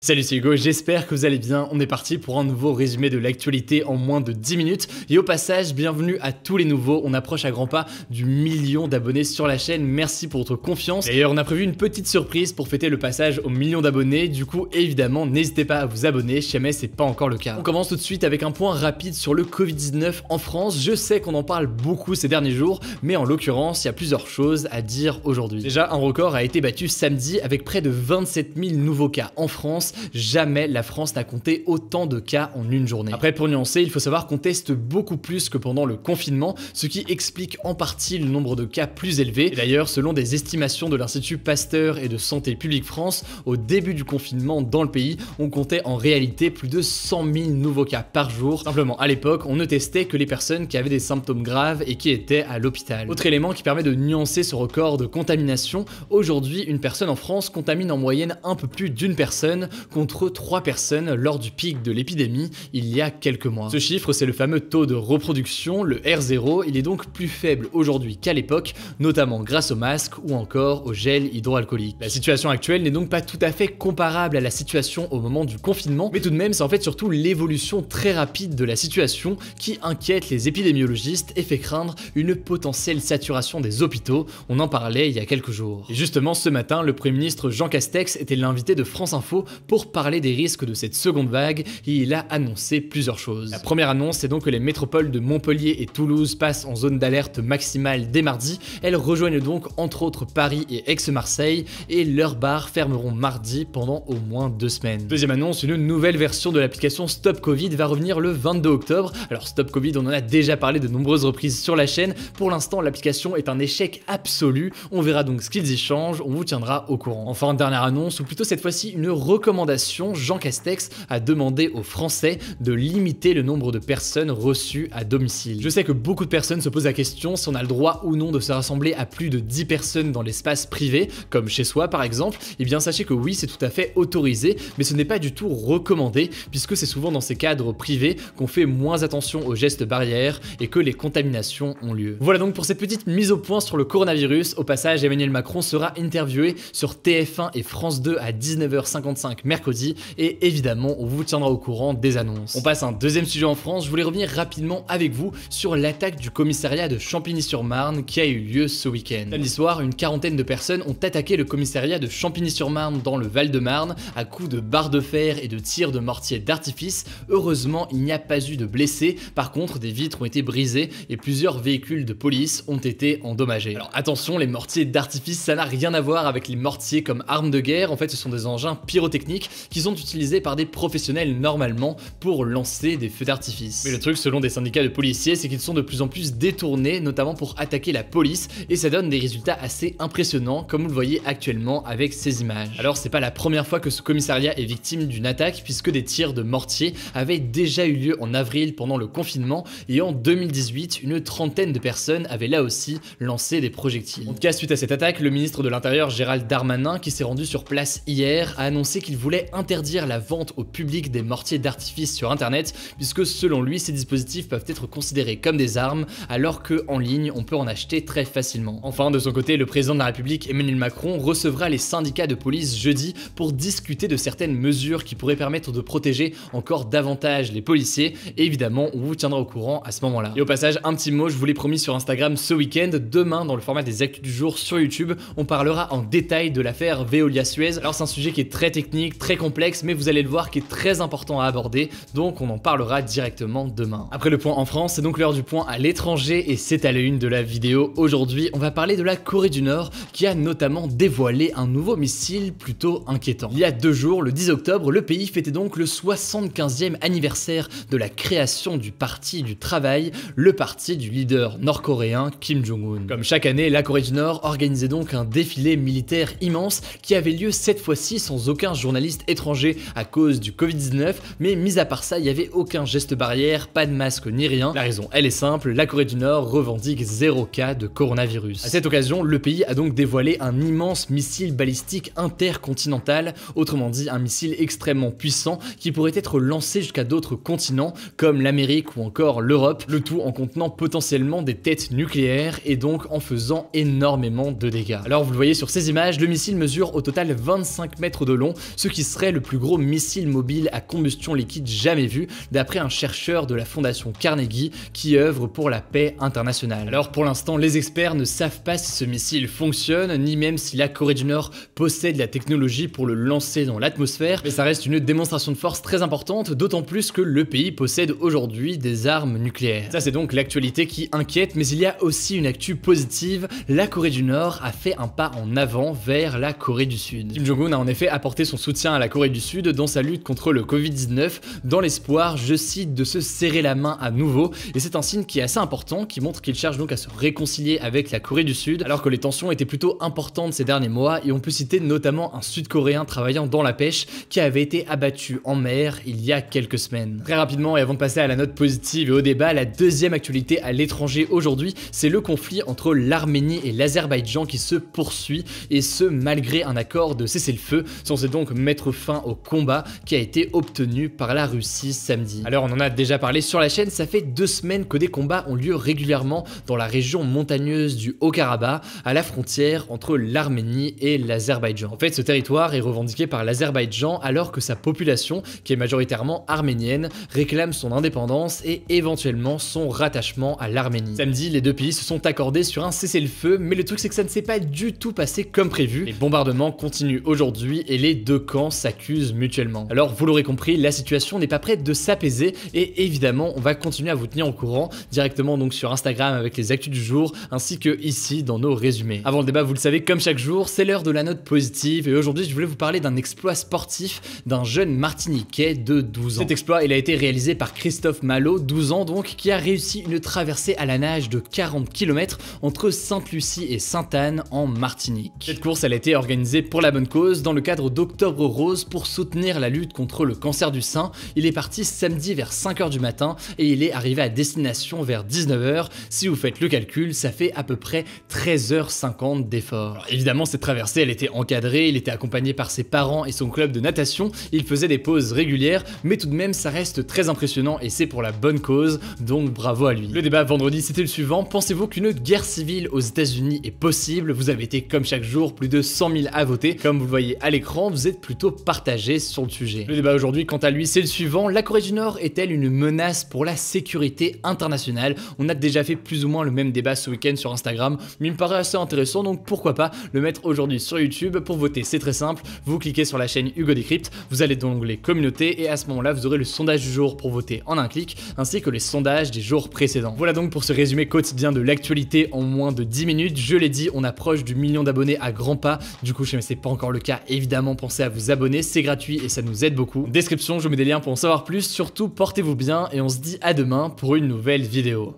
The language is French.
Salut, c'est Hugo, j'espère que vous allez bien. On est parti pour un nouveau résumé de l'actualité en moins de 10 minutes. Et au passage, bienvenue à tous les nouveaux. On approche à grands pas du 1 million d'abonnés sur la chaîne. Merci pour votre confiance. D'ailleurs, on a prévu une petite surprise pour fêter le passage au 1 million d'abonnés. Du coup, évidemment, n'hésitez pas à vous abonner si jamais c'est pas encore le cas. On commence tout de suite avec un point rapide sur le Covid-19 en France. Je sais qu'on en parle beaucoup ces derniers jours, mais en l'occurrence, il y a plusieurs choses à dire aujourd'hui. Déjà, un record a été battu samedi avec près de 27 000 nouveaux cas en France. Jamais la France n'a compté autant de cas en une journée. Après, pour nuancer, il faut savoir qu'on teste beaucoup plus que pendant le confinement, ce qui explique en partie le nombre de cas plus élevé. Et d'ailleurs, selon des estimations de l'Institut Pasteur et de Santé publique France, au début du confinement dans le pays, on comptait en réalité plus de 100 000 nouveaux cas par jour. Simplement, à l'époque, on ne testait que les personnes qui avaient des symptômes graves et qui étaient à l'hôpital. Autre élément qui permet de nuancer ce record de contamination, aujourd'hui, une personne en France contamine en moyenne un peu plus d'une personne, contre 3 personnes lors du pic de l'épidémie il y a quelques mois. Ce chiffre, c'est le fameux taux de reproduction, le R0, il est donc plus faible aujourd'hui qu'à l'époque, notamment grâce au masque ou encore au gel hydroalcoolique. La situation actuelle n'est donc pas tout à fait comparable à la situation au moment du confinement, mais tout de même, c'est en fait surtout l'évolution très rapide de la situation qui inquiète les épidémiologistes et fait craindre une potentielle saturation des hôpitaux. On en parlait il y a quelques jours. Et justement, ce matin, le Premier ministre Jean Castex était l'invité de France Info pour parler des risques de cette seconde vague et il a annoncé plusieurs choses. La première annonce, c'est donc que les métropoles de Montpellier et Toulouse passent en zone d'alerte maximale dès mardi. Elles rejoignent donc entre autres Paris et Aix-Marseille et leurs bars fermeront mardi pendant au moins 2 semaines. Deuxième annonce, une nouvelle version de l'application Stop Covid va revenir le 22 octobre. Alors Stop Covid, on en a déjà parlé de nombreuses reprises sur la chaîne. Pour l'instant, l'application est un échec absolu. On verra donc ce qu'ils y changent, on vous tiendra au courant. Enfin, dernière annonce, ou plutôt cette fois-ci une recommandation. Jean Castex a demandé aux Français de limiter le nombre de personnes reçues à domicile. Je sais que beaucoup de personnes se posent la question si on a le droit ou non de se rassembler à plus de 10 personnes dans l'espace privé, comme chez soi par exemple. Eh bien sachez que oui, c'est tout à fait autorisé, mais ce n'est pas du tout recommandé, puisque c'est souvent dans ces cadres privés qu'on fait moins attention aux gestes barrières et que les contaminations ont lieu. Voilà donc pour cette petite mise au point sur le coronavirus. Au passage, Emmanuel Macron sera interviewé sur TF1 et France 2 à 19h55 mercredi, et évidemment on vous tiendra au courant des annonces. On passe à un deuxième sujet en France. Je voulais revenir rapidement avec vous sur l'attaque du commissariat de Champigny-sur-Marne qui a eu lieu ce week-end. Samedi soir, une quarantaine de personnes ont attaqué le commissariat de Champigny-sur-Marne dans le Val-de-Marne à coups de barres de fer et de tirs de mortier d'artifice. Heureusement, il n'y a pas eu de blessés. Par contre, des vitres ont été brisées et plusieurs véhicules de police ont été endommagés. Alors attention, les mortiers d'artifice, ça n'a rien à voir avec les mortiers comme armes de guerre. En fait, ce sont des engins pyrotechniques qui sont utilisés par des professionnels normalement pour lancer des feux d'artifice. Mais le truc, selon des syndicats de policiers, c'est qu'ils sont de plus en plus détournés, notamment pour attaquer la police, et ça donne des résultats assez impressionnants, comme vous le voyez actuellement avec ces images. Alors c'est pas la première fois que ce commissariat est victime d'une attaque, puisque des tirs de mortier avaient déjà eu lieu en avril pendant le confinement, et en 2018, une trentaine de personnes avaient là aussi lancé des projectiles. En tout cas, suite à cette attaque, le ministre de l'Intérieur Gérald Darmanin, qui s'est rendu sur place hier, a annoncé qu'il voulait interdire la vente au public des mortiers d'artifice sur internet, puisque selon lui, ces dispositifs peuvent être considérés comme des armes, alors qu'en ligne, on peut en acheter très facilement. Enfin, de son côté, le président de la République, Emmanuel Macron, recevra les syndicats de police jeudi pour discuter de certaines mesures qui pourraient permettre de protéger encore davantage les policiers, et évidemment, on vous tiendra au courant à ce moment-là. Et au passage, un petit mot, je vous l'ai promis sur Instagram ce week-end, demain, dans le format des actus du jour sur YouTube, on parlera en détail de l'affaire Veolia-Suez. Alors c'est un sujet qui est très technique, très complexe, mais vous allez le voir qui est très important à aborder, donc on en parlera directement demain. Après le point en France, c'est donc l'heure du point à l'étranger et c'est à la une de la vidéo. Aujourd'hui, on va parler de la Corée du Nord qui a notamment dévoilé un nouveau missile plutôt inquiétant. Il y a 2 jours, le 10 octobre, le pays fêtait donc le 75e anniversaire de la création du Parti du Travail, le parti du leader nord-coréen Kim Jong-un. Comme chaque année, la Corée du Nord organisait donc un défilé militaire immense qui avait lieu cette fois-ci sans aucun journaliste étranger à cause du Covid-19, mais mis à part ça, il n'y avait aucun geste barrière, pas de masque ni rien. La raison, elle est simple, la Corée du Nord revendique 0 cas de coronavirus. À cette occasion, le pays a donc dévoilé un immense missile balistique intercontinental, autrement dit un missile extrêmement puissant qui pourrait être lancé jusqu'à d'autres continents comme l'Amérique ou encore l'Europe, le tout en contenant potentiellement des têtes nucléaires et donc en faisant énormément de dégâts. Alors vous le voyez sur ces images, le missile mesure au total 25 mètres de long, ce qui qui serait le plus gros missile mobile à combustion liquide jamais vu, d'après un chercheur de la fondation Carnegie qui œuvre pour la paix internationale. Alors pour l'instant, les experts ne savent pas si ce missile fonctionne, ni même si la Corée du Nord possède la technologie pour le lancer dans l'atmosphère, mais ça reste une démonstration de force très importante, d'autant plus que le pays possède aujourd'hui des armes nucléaires. Ça c'est donc l'actualité qui inquiète, mais il y a aussi une actu positive, la Corée du Nord a fait un pas en avant vers la Corée du Sud. Kim Jong-un a en effet apporté son soutien à la Corée du Sud dans sa lutte contre le Covid-19, dans l'espoir, je cite, de se serrer la main à nouveau, et c'est un signe qui est assez important, qui montre qu'il cherche donc à se réconcilier avec la Corée du Sud, alors que les tensions étaient plutôt importantes ces derniers mois, et on peut citer notamment un Sud-Coréen travaillant dans la pêche qui avait été abattu en mer il y a quelques semaines. Très rapidement, et avant de passer à la note positive et au débat, la deuxième actualité à l'étranger aujourd'hui, c'est le conflit entre l'Arménie et l'Azerbaïdjan qui se poursuit, et ce malgré un accord de cessez-le-feu censé donc mettre fin au combat qui a été obtenu par la Russie samedi. Alors on en a déjà parlé sur la chaîne, ça fait 2 semaines que des combats ont lieu régulièrement dans la région montagneuse du Haut-Karabakh, à la frontière entre l'Arménie et l'Azerbaïdjan. En fait, ce territoire est revendiqué par l'Azerbaïdjan alors que sa population, qui est majoritairement arménienne, réclame son indépendance et éventuellement son rattachement à l'Arménie. Samedi, les deux pays se sont accordés sur un cessez-le-feu, mais le truc c'est que ça ne s'est pas du tout passé comme prévu. Les bombardements continuent aujourd'hui et les deux camps s'accusent mutuellement. Alors vous l'aurez compris, la situation n'est pas prête de s'apaiser et évidemment on va continuer à vous tenir au courant directement donc sur Instagram avec les actus du jour ainsi que ici dans nos résumés. Avant le débat, vous le savez, comme chaque jour, c'est l'heure de la note positive et aujourd'hui je voulais vous parler d'un exploit sportif d'un jeune Martiniquais de 12 ans. Cet exploit, il a été réalisé par Christophe Malo, 12 ans donc, qui a réussi une traversée à la nage de 40 km entre Sainte-Lucie et Sainte-Anne en Martinique. Cette course, elle a été organisée pour la bonne cause dans le cadre d'Octobre Rose pour soutenir la lutte contre le cancer du sein. Il est parti samedi vers 5 h du matin et il est arrivé à destination vers 19 h. Si vous faites le calcul, ça fait à peu près 13h50 d'effort. Évidemment, cette traversée, elle était encadrée, il était accompagné par ses parents et son club de natation, il faisait des pauses régulières, mais tout de même, ça reste très impressionnant et c'est pour la bonne cause, donc bravo à lui. Le débat vendredi, c'était le suivant: pensez-vous qu'une guerre civile aux États-Unis est possible? Vous avez été, comme chaque jour, plus de 100 000 à voter. Comme vous le voyez à l'écran, vous êtes plutôt partagés sur le sujet. Le débat aujourd'hui, quant à lui, c'est le suivant: la Corée du Nord est-elle une menace pour la sécurité internationale? On a déjà fait plus ou moins le même débat ce week-end sur Instagram, mais il me paraît assez intéressant, donc pourquoi pas le mettre aujourd'hui sur YouTube. Pour voter, c'est très simple, vous cliquez sur la chaîne Hugo Décrypte, vous allez dans l'onglet communauté et à ce moment-là, vous aurez le sondage du jour pour voter en un clic, ainsi que les sondages des jours précédents. Voilà donc pour ce résumé quotidien de l'actualité en moins de 10 minutes. Je l'ai dit, on approche du 1 million d'abonnés à grands pas. Du coup, si ce n'est pas encore le cas, évidemment, pensez à vous abonner, c'est gratuit et ça nous aide beaucoup. Description, je vous mets des liens pour en savoir plus. Surtout, portez-vous bien et on se dit à demain pour une nouvelle vidéo.